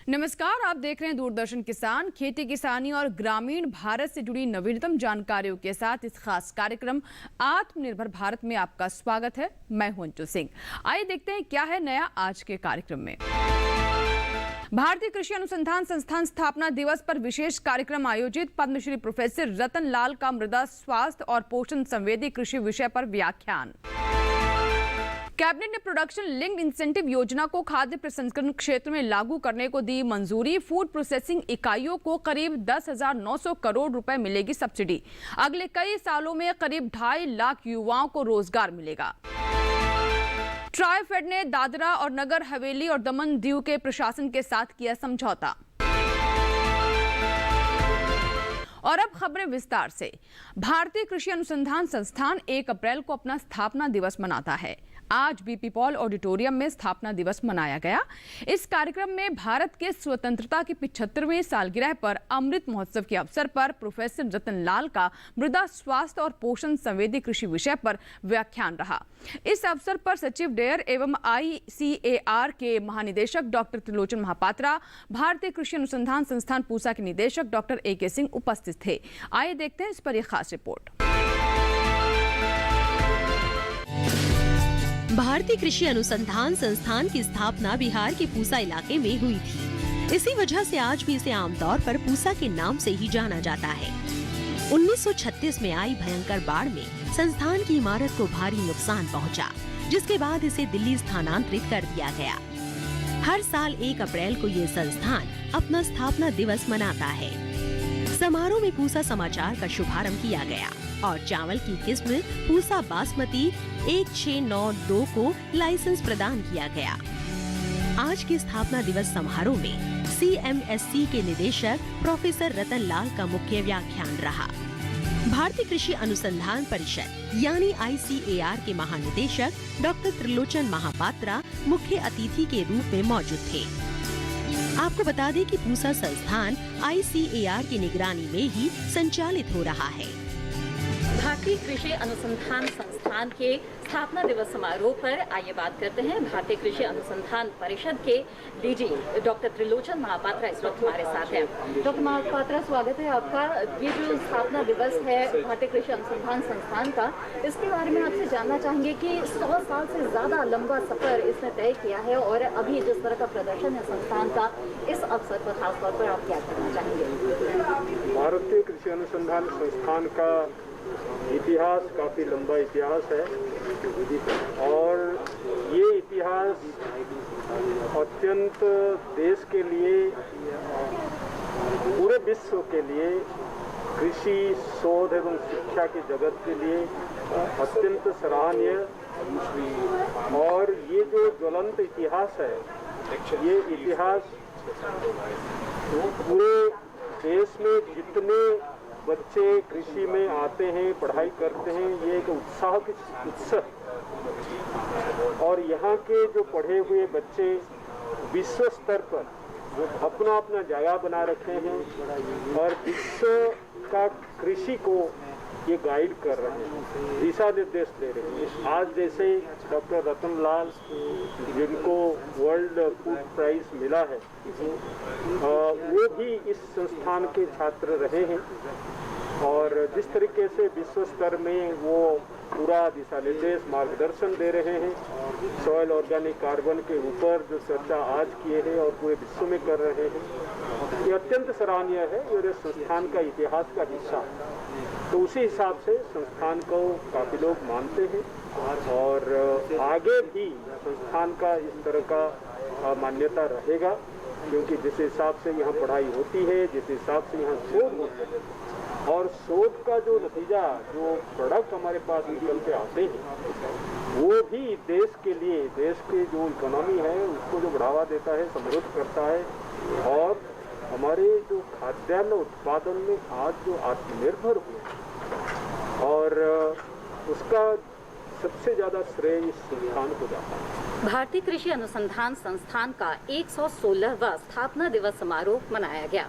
नमस्कार, आप देख रहे हैं दूरदर्शन किसान। खेती किसानी और ग्रामीण भारत से जुड़ी नवीनतम जानकारियों के साथ इस खास कार्यक्रम आत्मनिर्भर भारत में आपका स्वागत है। मैं हूं अंजू सिंह। आइए देखते हैं क्या है नया आज के कार्यक्रम में। भारतीय कृषि अनुसंधान संस्थान स्थापना दिवस पर विशेष कार्यक्रम आयोजित। पद्मश्री प्रोफेसर रतन लाल का मृदा स्वास्थ्य और पोषण संवेदी कृषि विषय पर व्याख्यान। कैबिनेट ने प्रोडक्शन लिंक्ड इंसेंटिव योजना को खाद्य प्रसंस्करण क्षेत्र में लागू करने को दी मंजूरी। फूड प्रोसेसिंग इकाइयों को करीब 10,900 करोड़ रुपए मिलेगी सब्सिडी। अगले कई सालों में करीब 2.5 लाख युवाओं को रोजगार मिलेगा। ट्राइफेड ने दादरा और नगर हवेली और दमन दीव के प्रशासन के साथ किया समझौता। और अब खबरें विस्तार से। भारतीय कृषि अनुसंधान संस्थान 1 अप्रैल को अपना स्थापना दिवस मनाता है। आज बीपी पॉल ऑडिटोरियम में स्थापना दिवस मनाया गया। इस कार्यक्रम में भारत के स्वतंत्रता की 75वीं सालगिरह पर अमृत महोत्सव के अवसर पर प्रोफेसर रतन लाल का मृदा स्वास्थ्य और पोषण संवेदी कृषि विषय पर व्याख्यान रहा। इस अवसर पर सचिव डेयर एवं ICAR के महानिदेशक डॉक्टर त्रिलोचन महापात्रा, भारतीय कृषि अनुसंधान संस्थान पूसा के निदेशक डॉक्टर AK सिंह उपस्थित थे। आइए देखते हैं इस पर एक खास रिपोर्ट। भारतीय कृषि अनुसंधान संस्थान की स्थापना बिहार के पूसा इलाके में हुई थी। इसी वजह से आज भी इसे आमतौर पर पूसा के नाम से ही जाना जाता है। 1936 में आई भयंकर बाढ़ में संस्थान की इमारत को भारी नुकसान पहुंचा, जिसके बाद इसे दिल्ली स्थानांतरित कर दिया गया। हर साल 1 अप्रैल को ये संस्थान अपना स्थापना दिवस मनाता है। समारोह में पूसा समाचार का शुभारंभ किया गया और चावल की किस्म पूसा बासमती 1692 को लाइसेंस प्रदान किया गया। आज के स्थापना दिवस समारोह में CMSC के निदेशक प्रोफेसर रतन लाल का मुख्य व्याख्यान रहा। भारतीय कृषि अनुसंधान परिषद यानी ICAR के महानिदेशक डॉक्टर त्रिलोचन महापात्रा मुख्य अतिथि के रूप में मौजूद थे। आपको बता दें कि पूसा संस्थान ICAR की निगरानी में ही संचालित हो रहा है। भारतीय कृषि अनुसंधान संस्थान के स्थापना दिवस समारोह पर आइए बात करते हैं। भारतीय कृषि अनुसंधान परिषद के DG डॉक्टर त्रिलोचन महापात्रा इस वक्त हमारे साथ हैं। डॉक्टर महापात्रा, स्वागत है आपका। ये जो स्थापना दिवस है भारतीय कृषि अनुसंधान संस्थान का, इसके बारे में आपसे जानना चाहेंगे कि 100 साल से ज्यादा लंबा सफर इसने तय किया है और अभी जिस तरह का प्रदर्शन है संस्थान का, इस अवसर पर खासतौर पर आप क्या कहना चाहेंगे? भारतीय कृषि अनुसंधान संस्थान का इतिहास काफ़ी लंबा इतिहास है और ये इतिहास अत्यंत देश के लिए, पूरे विश्व के लिए, कृषि शोध एवं शिक्षा के जगत के लिए अत्यंत सराहनीय और ये जो ज्वलंत इतिहास है, ये इतिहास पूरे देश में जितने बच्चे कृषि में आते हैं, पढ़ाई करते हैं, ये एक उत्साह की उत्सव और यहाँ के जो पढ़े हुए बच्चे विश्व स्तर पर अपना अपना जगह बना रखे हैं और विश्व का कृषि को ये गाइड कर रहे हैं, दिशा निर्देश दे रहे हैं। आज जैसे डॉक्टर रतन लाल जिनको वर्ल्ड फूड प्राइज मिला है, वो भी इस संस्थान के छात्र रहे हैं और जिस तरीके से विश्व स्तर में वो पूरा दिशा निर्देश मार्गदर्शन दे रहे हैं, सॉइल ऑर्गेनिक कार्बन के ऊपर जो चर्चा आज किए हैं और पूरे विश्व में कर रहे हैं, ये अत्यंत सराहनीय है। ये संस्थान का इतिहास का हिस्सा, तो उसी हिसाब से संस्थान को काफ़ी लोग मानते हैं और आगे भी संस्थान का इस तरह का मान्यता रहेगा, क्योंकि जिस हिसाब से यहाँ पढ़ाई होती है, जिस हिसाब से यहाँ शोध होते हैं और शोध का जो नतीजा, जो प्रोडक्ट हमारे पास निकल के आते हैं, वो भी देश के लिए, देश के जो इकोनॉमी है उसको जो बढ़ावा देता है, समृद्ध करता है और हमारे जो खाद्यान्न उत्पादन में आज जो आत्मनिर्भर हुए और उसका सबसे ज़्यादा श्रेय इस संस्थान को जाता है। भारतीय कृषि अनुसंधान संस्थान का 116वां स्थापना दिवस समारोह मनाया गया।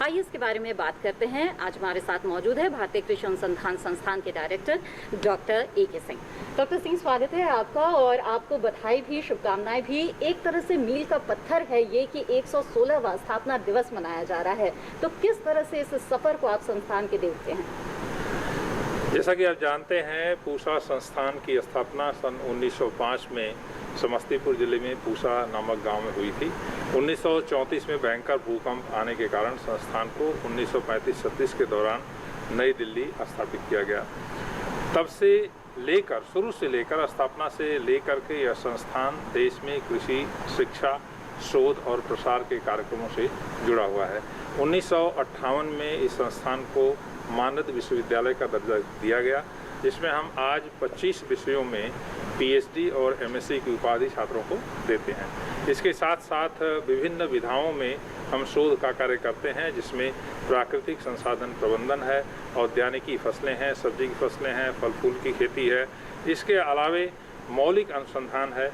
आइए इसके बारे में बात करते हैं। आज हमारे साथ मौजूद है भारतीय कृषि अनुसंधान संस्थान के director doctor A K. Singh. Doctor Singh, स्वागत है आपका और आपको बधाई भी, शुभकामनाएं भी। एक तरह से मील का पत्थर है ये कि 116वां स्थापना दिवस मनाया जा रहा है, तो किस तरह से इस सफर को आप संस्थान के देखते हैं? जैसा कि आप जानते हैं, पूसा संस्थान की स्थापना सन 1905 में समस्तीपुर जिले में पूसा नामक गांव में हुई थी। 1934 में भयंकर भूकंप आने के कारण संस्थान को 1935-36 के दौरान नई दिल्ली स्थापित किया गया। तब से लेकर, शुरू से लेकर, स्थापना से लेकर के यह संस्थान देश में कृषि, शिक्षा, शोध और प्रसार के कार्यक्रमों से जुड़ा हुआ है। 1958 में इस संस्थान को मानद विश्वविद्यालय का दर्जा दिया गया, जिसमें हम आज 25 विषयों में पीएचडी और एमएससी की उपाधि छात्रों को देते हैं। इसके साथ साथ विभिन्न विधाओं में हम शोध का कार्य करते हैं, जिसमें प्राकृतिक संसाधन प्रबंधन है, औद्यानिकी फसलें हैं, सब्जी की फसलें हैं, फल फूल की खेती है। इसके अलावे मौलिक अनुसंधान है,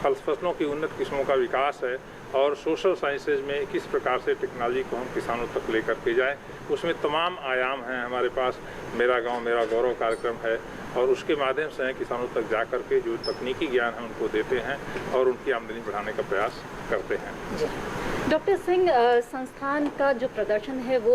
फसलों की उन्नत किस्मों का विकास है और सोशल साइंसेज में किस प्रकार से टेक्नोलॉजी को हम किसानों तक लेकर के जाएं, उसमें तमाम आयाम हैं। हमारे पास मेरा गांव मेरा गौरव कार्यक्रम है और उसके माध्यम से किसानों तक जा कर के जो तकनीकी ज्ञान हम उनको देते हैं और उनकी आमदनी बढ़ाने का प्रयास करते हैं। डॉक्टर सिंह, संस्थान का जो प्रदर्शन है वो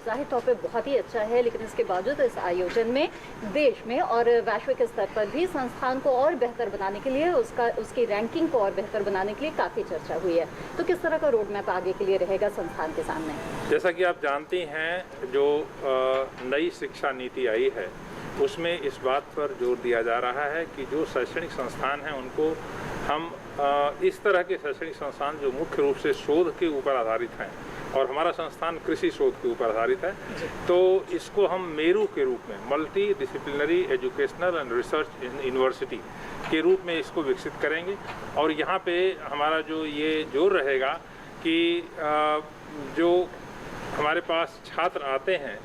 जाहिर तौर पे बहुत ही अच्छा है, लेकिन इसके बावजूद इस आयोजन में देश में और वैश्विक स्तर पर भी संस्थान को और बेहतर बनाने के लिए, उसकी रैंकिंग को और बेहतर बनाने के लिए काफ़ी चर्चा हुई है। तो किस तरह का रोड मैप आगे के लिए रहेगा संस्थान के सामने? जैसा कि आप जानती हैं, जो नई शिक्षा नीति आई है उसमें इस बात पर जोर दिया जा रहा है कि जो शैक्षणिक संस्थान हैं उनको हम इस तरह के शैक्षणिक संस्थान जो मुख्य रूप से शोध के ऊपर आधारित हैं, और हमारा संस्थान कृषि शोध के ऊपर आधारित है, तो इसको हम मेरू के रूप में, multi disciplinary educational and research university के रूप में इसको विकसित करेंगे। और यहाँ पे हमारा जो ये जोर रहेगा कि जो हमारे पास छात्र आते हैं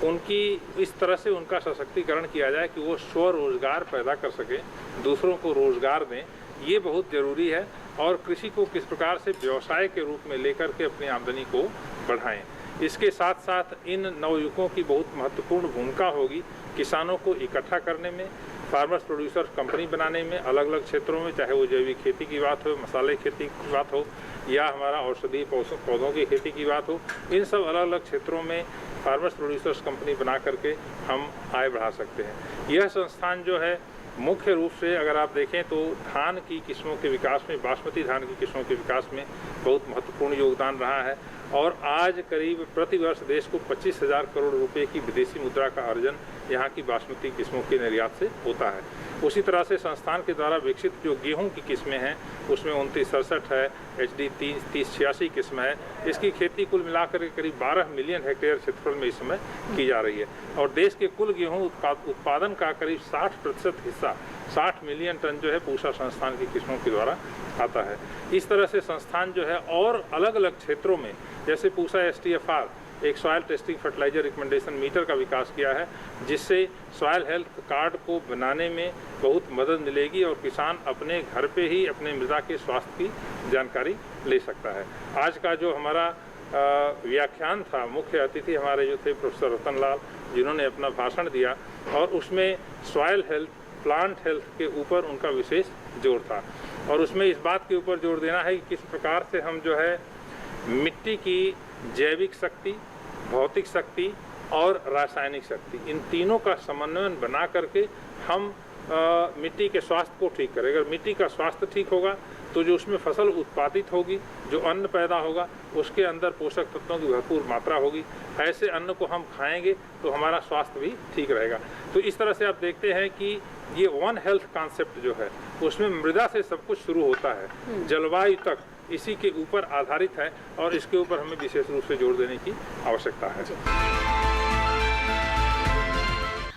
उनकी इस तरह से उनका सशक्तिकरण किया जाए कि वो स्वरोजगार पैदा कर सकें, दूसरों को रोजगार दें। ये बहुत ज़रूरी है। और कृषि को किस प्रकार से व्यवसाय के रूप में लेकर के अपनी आमदनी को बढ़ाएं। इसके साथ साथ इन नवयुवकों की बहुत महत्वपूर्ण भूमिका होगी किसानों को इकट्ठा करने में, फार्मर्स प्रोड्यूसर कंपनी बनाने में, अलग अलग क्षेत्रों में, चाहे वो जैविक खेती की बात हो, मसाले खेती की बात हो या हमारा औषधीय पौधों की खेती की बात हो। इन सब अलग अलग क्षेत्रों में फार्मर्स प्रोड्यूसर्स कंपनी बना करके हम आय बढ़ा सकते हैं। यह संस्थान जो है मुख्य रूप से अगर आप देखें तो धान की किस्मों के विकास में, बासमती धान की किस्मों के विकास में बहुत महत्वपूर्ण योगदान रहा है। और आज करीब प्रतिवर्ष देश को 25,000 करोड़ रुपए की विदेशी मुद्रा का अर्जन यहाँ की बासमती किस्मों के निर्यात से होता है। उसी तरह से संस्थान के द्वारा विकसित जो गेहूं की किस्में हैं उसमें 2967 है, HD 3086 किस्म है। इसकी खेती कुल मिलाकर के करीब 12 मिलियन हेक्टेयर क्षेत्रफल में इस समय की जा रही है और देश के कुल गेहूं उत्पादन का करीब 60% हिस्सा, 60 मिलियन टन जो है पूसा संस्थान की किस्मों के द्वारा आता है। इस तरह से संस्थान जो है और अलग अलग क्षेत्रों में, जैसे पूसा STFR एक soil testing fertiliser recommendation meter का विकास किया है, जिससे सॉयल हेल्थ कार्ड को बनाने में बहुत मदद मिलेगी और किसान अपने घर पे ही अपने मृदा के स्वास्थ्य की जानकारी ले सकता है। आज का जो हमारा व्याख्यान था, मुख्य अतिथि हमारे जो थे प्रोफेसर रतन लाल, जिन्होंने अपना भाषण दिया और उसमें सॉयल हेल्थ, प्लांट हेल्थ के ऊपर उनका विशेष जोर था। और उसमें इस बात के ऊपर जोर देना है कि किस प्रकार से हम जो है मिट्टी की जैविक शक्ति, भौतिक शक्ति और रासायनिक शक्ति, इन तीनों का समन्वय बना करके हम मिट्टी के स्वास्थ्य को ठीक करें। अगर मिट्टी का स्वास्थ्य ठीक होगा तो जो उसमें फसल उत्पादित होगी, जो अन्न पैदा होगा, उसके अंदर पोषक तत्वों की भरपूर मात्रा होगी। ऐसे अन्न को हम खाएंगे तो हमारा स्वास्थ्य भी ठीक रहेगा। तो इस तरह से आप देखते हैं कि ये वन हेल्थ कॉन्सेप्ट जो है उसमें मृदा से सब कुछ शुरू होता है, जलवायु तक इसी के ऊपर आधारित है और इसके ऊपर हमें विशेष रूप से जोर देने की आवश्यकता है।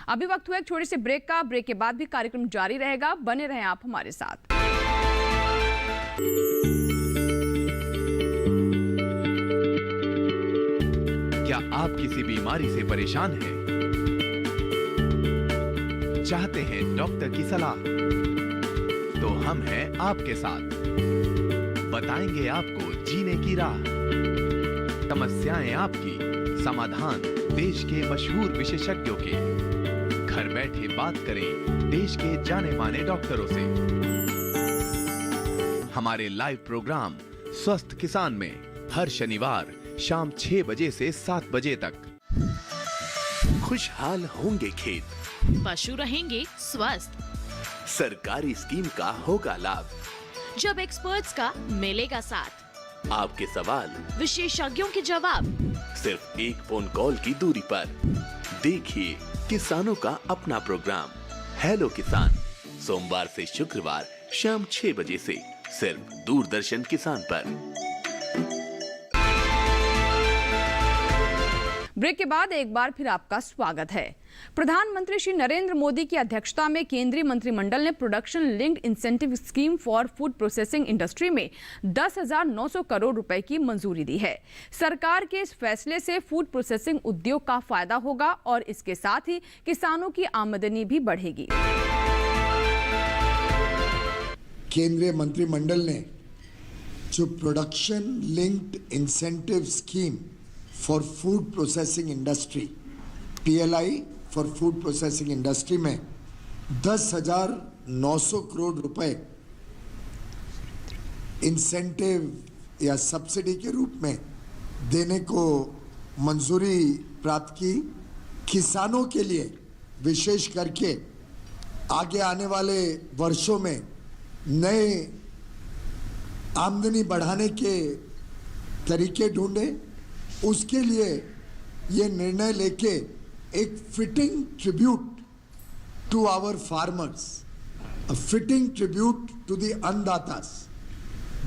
अभी वक्त हुआ एक छोटे से ब्रेक का। ब्रेक के बाद भी कार्यक्रम जारी रहेगा, बने रहें आप हमारे साथ। क्या आप किसी बीमारी से परेशान हैं? चाहते हैं डॉक्टर की सलाह? तो हम हैं आपके साथ, बताएंगे आपको जीने की राह, समस्याएं आपकी, समाधान देश के मशहूर विशेषज्ञों के। घर बैठे बात करें देश के जाने माने डॉक्टरों से। हमारे लाइव प्रोग्राम स्वस्थ किसान में हर शनिवार शाम 6 बजे से 7 बजे तक। खुशहाल होंगे खेत, पशु रहेंगे स्वस्थ, सरकारी स्कीम का होगा लाभ, जब एक्सपर्ट्स का मिलेगा साथ, आपके सवाल विशेषज्ञों के जवाब, सिर्फ एक फोन कॉल की दूरी पर। देखिए किसानों का अपना प्रोग्राम हेलो किसान, सोमवार से शुक्रवार शाम 6 बजे से सिर्फ दूरदर्शन किसान पर। ब्रेक के बाद एक बार फिर आपका स्वागत है। प्रधानमंत्री श्री नरेंद्र मोदी की अध्यक्षता में केंद्रीय मंत्रिमंडल ने production linked incentive scheme for food processing industry में 10,900 करोड़ रुपए की मंजूरी दी है। सरकार के इस फैसले से फूड प्रोसेसिंग उद्योग का फायदा होगा और इसके साथ ही किसानों की आमदनी भी बढ़ेगी। केंद्रीय मंत्रिमंडल ने जो production linked incentive scheme for food processing industry PLI for food processing industry में 10,900 करोड़ रुपए इंसेंटिव या सब्सिडी के रूप में देने को मंजूरी प्राप्त की। किसानों के लिए विशेष करके आगे आने वाले वर्षों में नए आमदनी बढ़ाने के तरीके ढूंढे, उसके लिए ये निर्णय लेके एक fitting tribute to our farmers, fitting tribute to the अन्नदातास,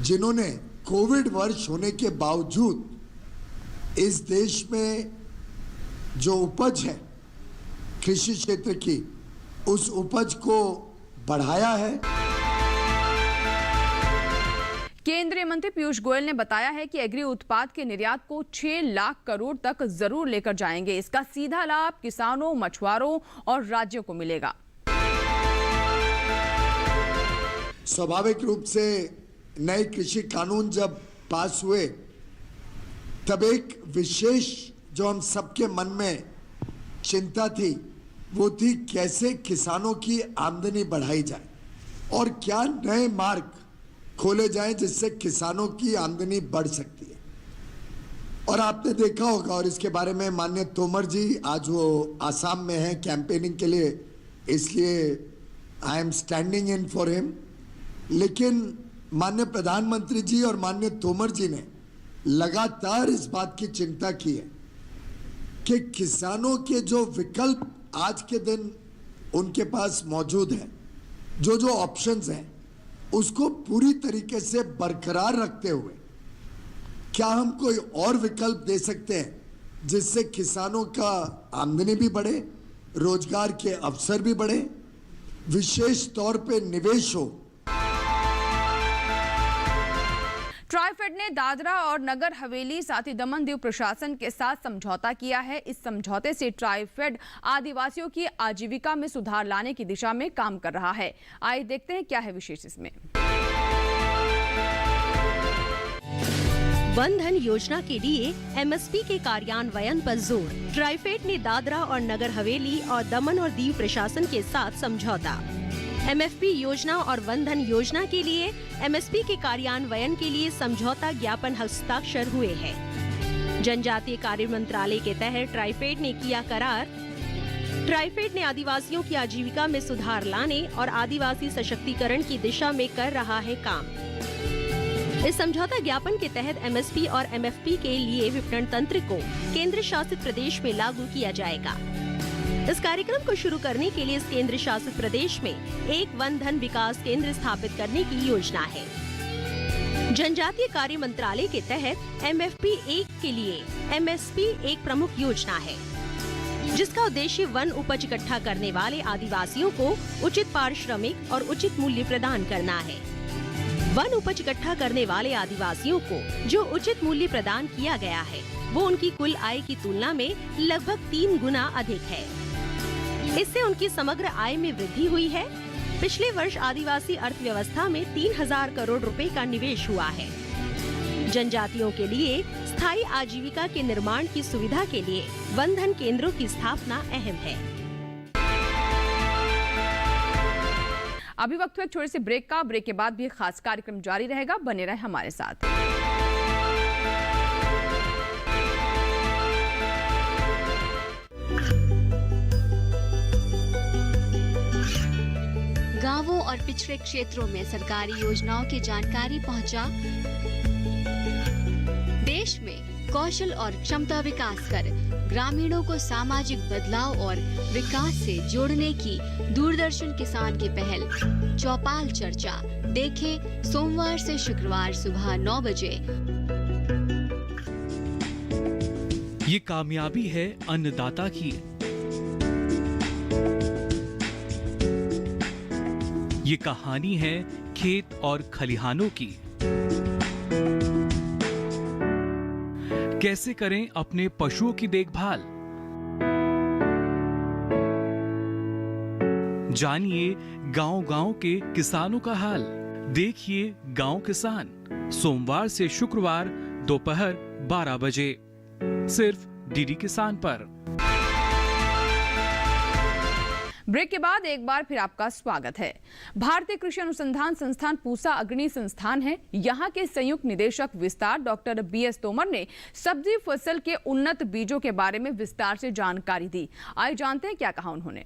जिन्होंने कोविड वर्ष होने के बावजूद इस देश में जो उपज है कृषि क्षेत्र की, उस उपज को बढ़ाया है। केंद्रीय मंत्री पीयूष गोयल ने बताया है कि एग्री उत्पाद के निर्यात को 6 लाख करोड़ तक जरूर लेकर जाएंगे। इसका सीधा लाभ किसानों, मछुआरों और राज्यों को मिलेगा। स्वाभाविक रूप से नए कृषि कानून जब पास हुए तब एक विशेष जो हम सबके मन में चिंता थी वो थी कैसे किसानों की आमदनी बढ़ाई जाए और क्या नए मार्ग खोले जाएं जिससे किसानों की आमदनी बढ़ सकती है। और आपने देखा होगा, और इसके बारे में माननीय तोमर जी आज वो आसाम में हैं कैंपेनिंग के लिए, इसलिए I am standing in for him. लेकिन माननीय प्रधानमंत्री जी और माननीय तोमर जी ने लगातार इस बात की चिंता की है कि किसानों के जो विकल्प आज के दिन उनके पास मौजूद है, जो ऑप्शंस हैं, उसको पूरी तरीके से बरकरार रखते हुए क्या हम कोई और विकल्प दे सकते हैं जिससे किसानों का आमदनी भी बढ़े, रोजगार के अवसर भी बढ़े, विशेष तौर पे निवेश हो। ट्राइफेड ने दादरा और नगर हवेली साथ ही दमन दीव प्रशासन के साथ समझौता किया है। इस समझौते से ट्राइफेड आदिवासियों की आजीविका में सुधार लाने की दिशा में काम कर रहा है। आइए देखते हैं क्या है विशेष इसमें। वन धन योजना के लिए MSP के कार्यान्वयन पर जोर। ट्राइफेड ने दादरा और नगर हवेली और दमन और दीव प्रशासन के साथ समझौता। MFP योजना और वन धन योजना के लिए MSP के कार्यान्वयन के लिए समझौता ज्ञापन हस्ताक्षर हुए हैं। जनजातीय कार्य मंत्रालय के तहत ट्राइफेड ने किया करार। ट्राइफेड ने आदिवासियों की आजीविका में सुधार लाने और आदिवासी सशक्तिकरण की दिशा में कर रहा है काम। इस समझौता ज्ञापन के तहत MSP और MFP के लिए विपणन तंत्र को केंद्र शासित प्रदेश में लागू किया जाएगा। इस कार्यक्रम को शुरू करने के लिए इस केंद्र शासित प्रदेश में एक वन धन विकास केंद्र स्थापित करने की योजना है। जनजातीय कार्य मंत्रालय के तहत MFP 1 के लिए MSP एक प्रमुख योजना है, जिसका उद्देश्य वन उपज इकट्ठा करने वाले आदिवासियों को उचित पारिश्रमिक और उचित मूल्य प्रदान करना है। वन उपज इकट्ठा करने वाले आदिवासियों को जो उचित मूल्य प्रदान किया गया है वो उनकी कुल आय की तुलना में लगभग 3 गुना अधिक है। इससे उनकी समग्र आय में वृद्धि हुई है। पिछले वर्ष आदिवासी अर्थव्यवस्था में 3000 करोड़ रुपए का निवेश हुआ है। जनजातियों के लिए स्थायी आजीविका के निर्माण की सुविधा के लिए वन धन केंद्रों की स्थापना अहम है। अभी वक्त हुआ एक छोटे से ब्रेक का। ब्रेक के बाद भी एक खास कार्यक्रम जारी रहेगा, बने रहे हमारे साथ। गांवों और पिछड़े क्षेत्रों में सरकारी योजनाओं की जानकारी पहुंचा। देश में कौशल और क्षमता विकास कर ग्रामीणों को सामाजिक बदलाव और विकास से जोड़ने की दूरदर्शन किसान की पहल चौपाल चर्चा देखें सोमवार से शुक्रवार सुबह 9 बजे। ये कामयाबी है अन्नदाता की। ये कहानी है खेत और खलिहानों की। कैसे करें अपने पशुओं की देखभाल, जानिए गांव-गांव के किसानों का हाल। देखिए गांव किसान सोमवार से शुक्रवार दोपहर 12 बजे सिर्फ डीडी किसान पर। ब्रेक के बाद एक बार फिर आपका स्वागत है। भारतीय कृषि अनुसंधान संस्थान पूसा अग्रणी संस्थान है। यहाँ के संयुक्त निदेशक विस्तार डॉक्टर BS तोमर ने सब्जी फसल के उन्नत बीजों के बारे में विस्तार से जानकारी दी। आइए जानते हैं क्या कहा उन्होंने।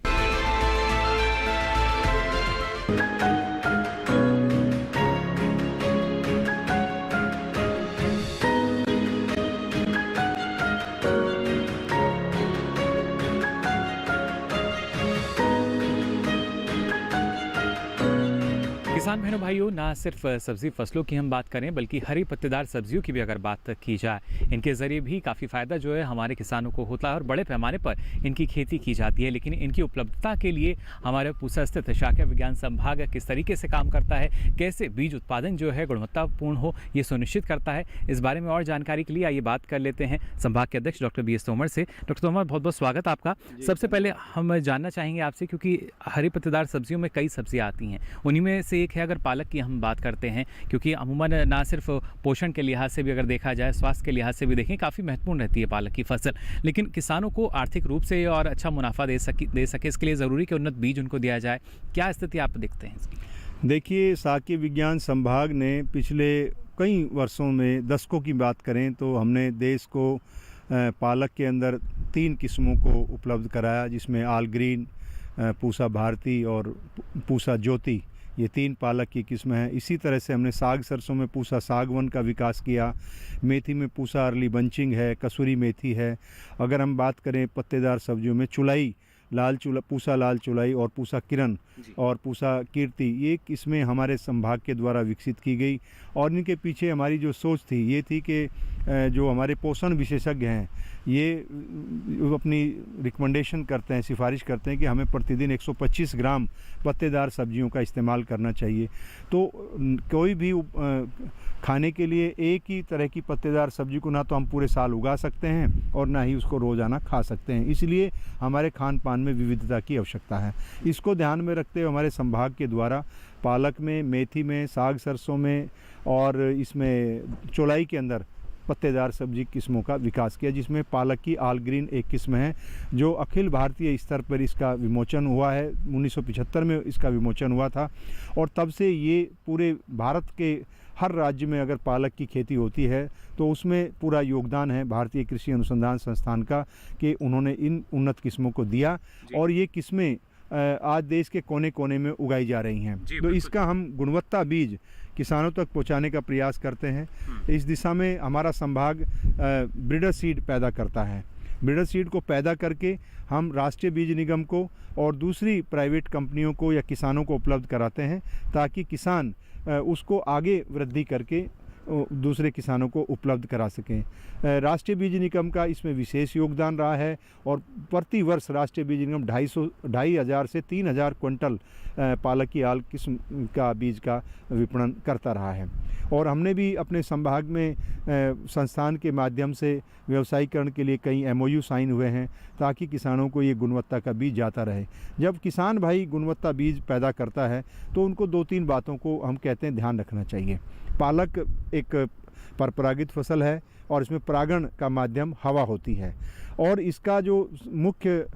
किसान बहनों भाइयों, ना सिर्फ सब्जी फसलों की हम बात करें बल्कि हरी पत्तेदार सब्जियों की भी अगर बात की जाए, इनके ज़रिए भी काफ़ी फ़ायदा जो है हमारे किसानों को होता है और बड़े पैमाने पर इनकी खेती की जाती है। लेकिन इनकी उपलब्धता के लिए हमारे पूसा स्थित शाखा विज्ञान संभाग किस तरीके से काम करता है, कैसे बीज उत्पादन जो है गुणवत्तापूर्ण हो ये सुनिश्चित करता है, इस बारे में और जानकारी के लिए आइए बात कर लेते हैं संभाग के अध्यक्ष डॉक्टर BS तोमर से। डॉक्टर तोमर, बहुत बहुत स्वागत आपका। सबसे पहले हम जानना चाहेंगे आपसे, क्योंकि हरी पत्तेदार सब्जियों में कई सब्जियाँ आती हैं, उन्हीं में से एक है अगर पालक की हम बात करते हैं, क्योंकि अमूमन ना सिर्फ पोषण के लिहाज से भी अगर देखा जाए, स्वास्थ्य के लिहाज से भी देखें, काफ़ी महत्वपूर्ण रहती है पालक की फसल। लेकिन किसानों को आर्थिक रूप से और अच्छा मुनाफा दे सके इसके लिए ज़रूरी कि उन्नत बीज उनको दिया जाए। क्या स्थिति आप देखते हैं? देखिए, शासकीय विज्ञान संभाग ने पिछले कई वर्षों में, दशकों की बात करें तो हमने देश को पालक के अंदर 3 किस्मों को उपलब्ध कराया, जिसमें ऑल ग्रीन, पूसा भारती और पूसा ज्योति, ये 3 पालक की किस्म है। इसी तरह से हमने साग सरसों में पूसा सागवन का विकास किया, मेथी में पूसा अर्ली बंचिंग है, कसूरी मेथी है। अगर हम बात करें पत्तेदार सब्जियों में चुलाई, पूसा लाल चुलाई और पूसा किरण और पूसा कीर्ति, ये किस्में हमारे संभाग के द्वारा विकसित की गई। और इनके पीछे हमारी जो सोच थी ये थी कि जो हमारे पोषण विशेषज्ञ हैं ये अपनी रिकमेंडेशन करते हैं, सिफारिश करते हैं कि हमें प्रतिदिन 125 ग्राम पत्तेदार सब्जियों का इस्तेमाल करना चाहिए। तो कोई भी खाने के लिए एक ही तरह की पत्तेदार सब्जी को ना तो हम पूरे साल उगा सकते हैं और ना ही उसको रोज़ाना खा सकते हैं, इसलिए हमारे खान पान में विविधता की आवश्यकता है। इसको ध्यान में रखते हुए हमारे संभाग के द्वारा पालक में, मेथी में, साग सरसों में और इसमें चौलाई के अंदर पत्तेदार सब्जी किस्मों का विकास किया, जिसमें पालक की ऑल ग्रीन एक किस्म है जो अखिल भारतीय स्तर पर इसका विमोचन हुआ है। 1975 में इसका विमोचन हुआ था और तब से ये पूरे भारत के हर राज्य में अगर पालक की खेती होती है तो उसमें पूरा योगदान है भारतीय कृषि अनुसंधान संस्थान का कि उन्होंने इन उन्नत किस्मों को दिया और ये किस्में आज देश के कोने कोने में उगाई जा रही हैं। तो इसका हम गुणवत्ता बीज किसानों तक पहुंचाने का प्रयास करते हैं। इस दिशा में हमारा संभाग ब्रीडर सीड पैदा करता है। ब्रीडर सीड को पैदा करके हम राष्ट्रीय बीज निगम को और दूसरी प्राइवेट कंपनियों को या किसानों को उपलब्ध कराते हैं ताकि किसान उसको आगे वृद्धि करके दूसरे किसानों को उपलब्ध करा सकें। राष्ट्रीय बीज निगम का इसमें विशेष योगदान रहा है और प्रति वर्ष राष्ट्रीय बीज निगम 2,500 से 3,000 क्विंटल पालक की आल किस्म का बीज का विपणन करता रहा है। और हमने भी अपने संभाग में संस्थान के माध्यम से व्यवसायीकरण के लिए कई MOU साइन हुए हैं ताकि किसानों को ये गुणवत्ता का बीज जाता रहे। जब किसान भाई गुणवत्ता बीज पैदा करता है तो उनको 2-3 बातों को हम कहते हैं ध्यान रखना चाहिए। पालक एक परपरागित फसल है और इसमें परागण का माध्यम हवा होती है और इसका जो मुख्य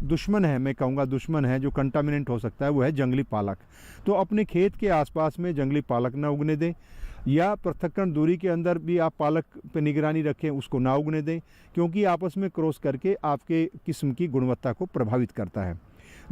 दुश्मन है, मैं कहूँगा दुश्मन है, जो कंटामिनेंट हो सकता है वो है जंगली पालक। तो अपने खेत के आसपास में जंगली पालक ना उगने दें या पृथक्करण दूरी के अंदर भी आप पालक पे निगरानी रखें, उसको ना उगने दें, क्योंकि आपस में क्रॉस करके आपके किस्म की गुणवत्ता को प्रभावित करता है।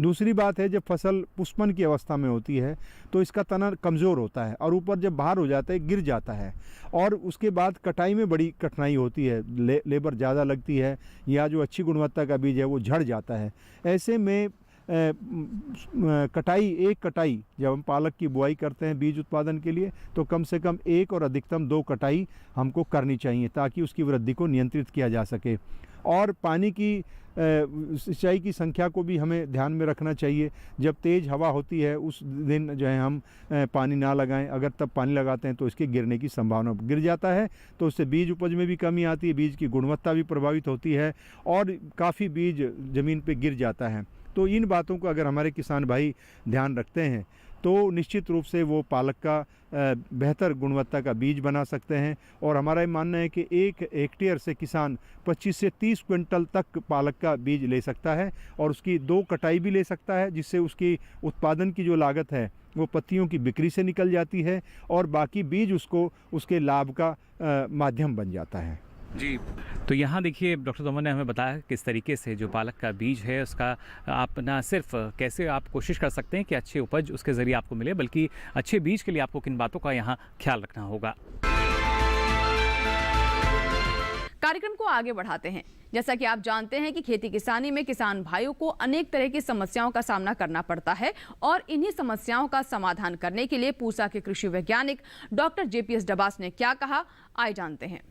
दूसरी बात है, जब फसल पुष्पन की अवस्था में होती है तो इसका तना कमज़ोर होता है और ऊपर जब बाहर हो जाता है गिर जाता है और उसके बाद कटाई में बड़ी कठिनाई होती है, लेबर ज़्यादा लगती है या जो अच्छी गुणवत्ता का बीज है वो झड़ जाता है। ऐसे में एक कटाई जब हम पालक की बुआई करते हैं बीज उत्पादन के लिए तो कम से कम 1 और अधिकतम 2 कटाई हमको करनी चाहिए ताकि उसकी वृद्धि को नियंत्रित किया जा सके। और पानी की सिंचाई की संख्या को भी हमें ध्यान में रखना चाहिए। जब तेज़ हवा होती है उस दिन जो है हम पानी ना लगाएं, अगर तब पानी लगाते हैं तो इसके गिरने की संभावना गिर जाता है, तो उससे बीज उपज में भी कमी आती है, बीज की गुणवत्ता भी प्रभावित होती है और काफ़ी बीज ज़मीन पे गिर जाता है। तो इन बातों को अगर हमारे किसान भाई ध्यान रखते हैं तो निश्चित रूप से वो पालक का बेहतर गुणवत्ता का बीज बना सकते हैं। और हमारा ये मानना है कि 1 हेक्टेयर से किसान 25 से 30 क्विंटल तक पालक का बीज ले सकता है और उसकी 2 कटाई भी ले सकता है, जिससे उसकी उत्पादन की जो लागत है वो पत्तियों की बिक्री से निकल जाती है और बाकी बीज उसको उसके लाभ का माध्यम बन जाता है। जी, तो यहाँ देखिए डॉक्टर तोमर ने हमें बताया किस तरीके से जो पालक का बीज है उसका आप ना सिर्फ कैसे आप कोशिश कर सकते हैं कि अच्छी उपज उसके ज़रिए आपको मिले, बल्कि अच्छे बीज के लिए आपको किन बातों का यहाँ ख्याल रखना होगा। कार्यक्रम को आगे बढ़ाते हैं। जैसा कि आप जानते हैं कि खेती किसानी में किसान भाइयों को अनेक तरह की समस्याओं का सामना करना पड़ता है और इन्हीं समस्याओं का समाधान करने के लिए पूसा के कृषि वैज्ञानिक डॉक्टर JPS डबास ने क्या कहा, आइए जानते हैं।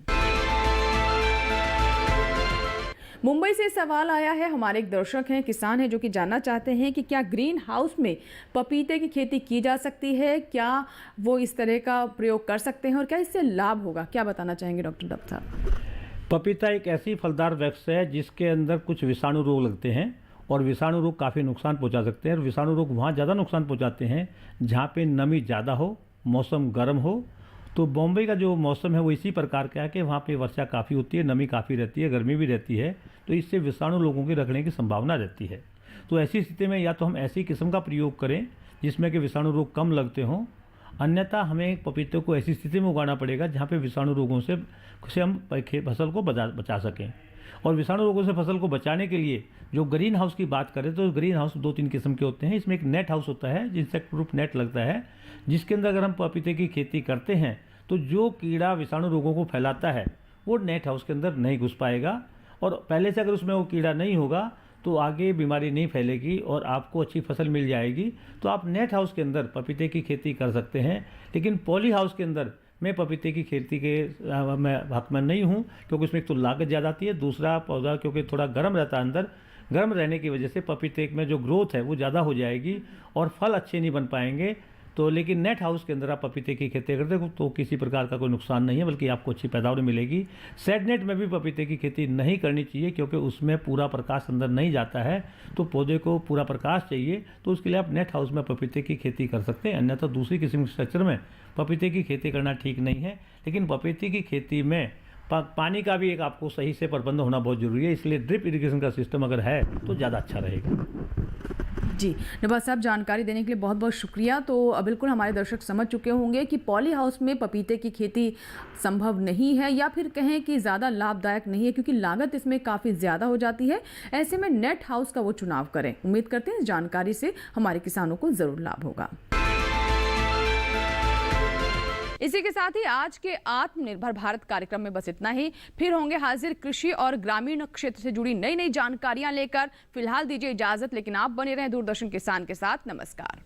मुंबई से सवाल आया है, हमारे एक दर्शक हैं, किसान हैं, जो कि जानना चाहते हैं कि क्या ग्रीन हाउस में पपीते की खेती की जा सकती है, क्या वो इस तरह का प्रयोग कर सकते हैं और क्या इससे लाभ होगा, क्या बताना चाहेंगे डॉक्टर डब साहब? पपीता एक ऐसी फलदार वृक्ष है जिसके अंदर कुछ विषाणु रोग लगते हैं और विषाणु रोग काफ़ी नुकसान पहुंचा सकते हैं और विषाणु रोग वहाँ ज़्यादा नुकसान पहुंचाते हैं जहाँ पे नमी ज़्यादा हो, मौसम गर्म हो। तो बॉम्बे का जो मौसम है वो इसी प्रकार का है कि वहाँ पे वर्षा काफ़ी होती है, नमी काफ़ी रहती है, गर्मी भी रहती है, तो इससे विषाणु रोगों के रखने की संभावना रहती है। तो ऐसी स्थिति में या तो हम ऐसी किस्म का प्रयोग करें जिसमें कि विषाणु रोग कम लगते हों, अन्यथा हमें पपीते को ऐसी स्थिति में उगाना पड़ेगा जहाँ पे विषाणु रोगों से हम फसल को बचा सकें। और विषाणु रोगों से फसल को बचाने के लिए जो ग्रीन हाउस की बात करें तो ग्रीन हाउस 2-3 किस्म के होते हैं। इसमें एक नेट हाउस होता है, इंसेक्ट प्रूफ नेट लगता है, जिसके अंदर अगर हम पपीते की खेती करते हैं तो जो कीड़ा विषाणु रोगों को फैलाता है वो नेट हाउस के अंदर नहीं घुस पाएगा और पहले से अगर उसमें वो कीड़ा नहीं होगा तो आगे बीमारी नहीं फैलेगी और आपको अच्छी फसल मिल जाएगी। तो आप नेट हाउस के अंदर पपीते की खेती कर सकते हैं, लेकिन पॉली हाउस के अंदर मैं पपीते की खेती के मैं हक में नहीं हूँ, क्योंकि उसमें एक तो लागत ज़्यादा आती है, दूसरा पौधा क्योंकि थोड़ा गर्म रहता है, अंदर गर्म रहने की वजह से पपीते में जो ग्रोथ है वो ज़्यादा हो जाएगी और फल अच्छे नहीं बन पाएंगे। तो लेकिन नेट हाउस के अंदर आप पपीते की खेती करते हो तो किसी प्रकार का कोई नुकसान नहीं है, बल्कि आपको अच्छी पैदावार मिलेगी। सेड नेट में भी पपीते की खेती नहीं करनी चाहिए क्योंकि उसमें पूरा प्रकाश अंदर नहीं जाता है, तो पौधे को पूरा प्रकाश चाहिए, तो उसके लिए आप नेट हाउस में पपीते की खेती कर सकते हैं। अन्यथा दूसरी किस्म के स्ट्रक्चर में पपीते की खेती करना ठीक नहीं है। लेकिन पपीते की खेती में पानी का भी एक आपको सही से प्रबंध होना बहुत जरूरी है, इसलिए ड्रिप इरिगेशन का सिस्टम अगर है तो ज़्यादा अच्छा रहेगा। जी नवाज साहब, जानकारी देने के लिए बहुत बहुत शुक्रिया। तो बिल्कुल हमारे दर्शक समझ चुके होंगे कि पॉली हाउस में पपीते की खेती संभव नहीं है या फिर कहें कि ज़्यादा लाभदायक नहीं है क्योंकि लागत इसमें काफ़ी ज़्यादा हो जाती है। ऐसे में नेट हाउस का वो चुनाव करें। उम्मीद करते हैं इस जानकारी से हमारे किसानों को ज़रूर लाभ होगा। इसी के साथ ही आज के आत्मनिर्भर भारत कार्यक्रम में बस इतना ही। फिर होंगे हाजिर कृषि और ग्रामीण क्षेत्र से जुड़ी नई नई जानकारियां लेकर। फिलहाल दीजिए इजाजत, लेकिन आप बने रहें दूरदर्शन किसान के साथ। नमस्कार।